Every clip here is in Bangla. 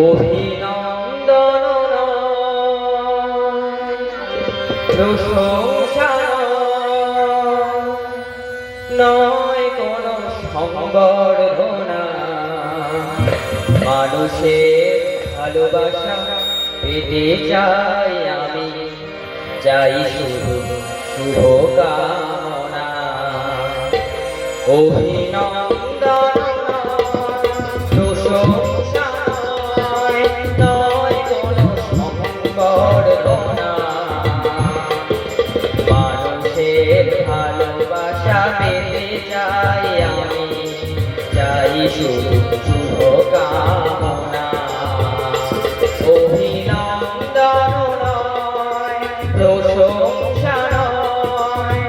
অভিনন্দন প্রশংসা নয় কোন সংবর্ধনা, মানুষের ভালোবাসা পেতে চাই আমি, চাই শুধু শুভকামনা। অভিনন্দন প্রশংসা নয় কোন সংবর্ধনা, মানুষের ভালোবাসা পেতে চাই আমি, চাই শুধু শুভকামনা। অভিনন্দন নয় প্রশংসা নয়,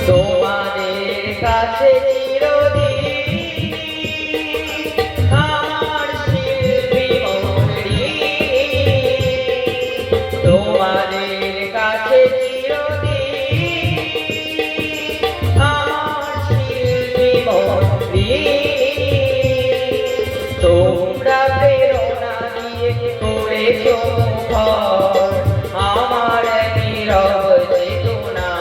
তোমাদের কাছে চিরদিন আমার শিল্পী মন্দির, তোমাদের কাছে চিরদিন আমার শিল্পী মন্দির। তোমরা প্রেরণা দিয়ে করেছো মুখর আমার নীরব চেতনা,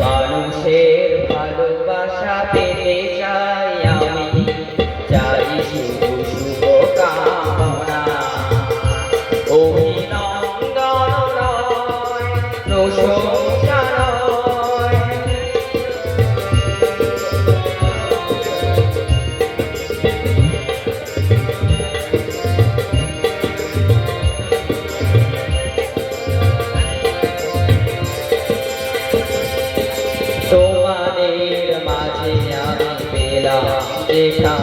মানুষের ভালোবাসা পেতে চাই আমি, চাই শুধু শুভকামনা। অভিনন্দন নয় প্রশংসা নয়, তোমাদের মাঝে আমি পেলাম দেখা,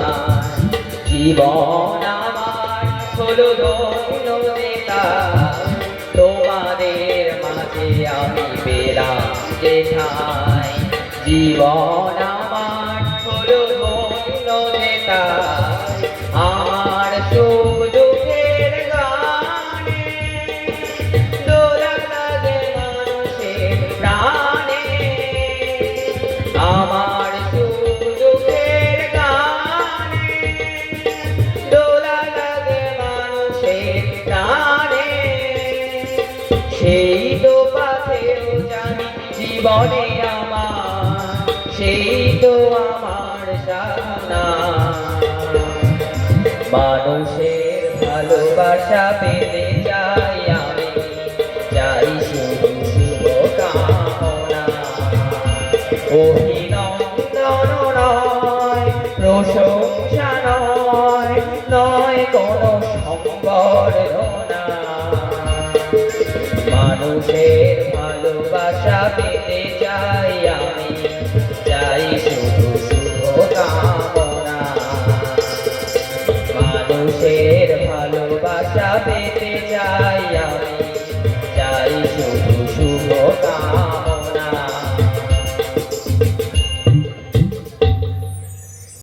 জীবন আমার হলো ধন্য নেতা। তোমাদের মাঝে আমি পেলাম দেখা, জীবন আমার হলো ধন্য নেতা। আমার সুখ দুঃখের গানে দোলা লাগে মানুষের প্রাণে, আমার সুখ দুঃখের গানে দোলা লাগে মানুষের প্রাণে। সেই তো পথেও জানি জীবনে আমার, সেই তো আমার সাধনা, মানুষের ভালোবাসা পেতে চাই আমি, চাই শুধু শুভকামনা। অভিনন্দন নয় প্রশংসা নয়, নয় কোন সংবর্ধনা, মানুষের ভালোবাসা পেতে চাই আমি।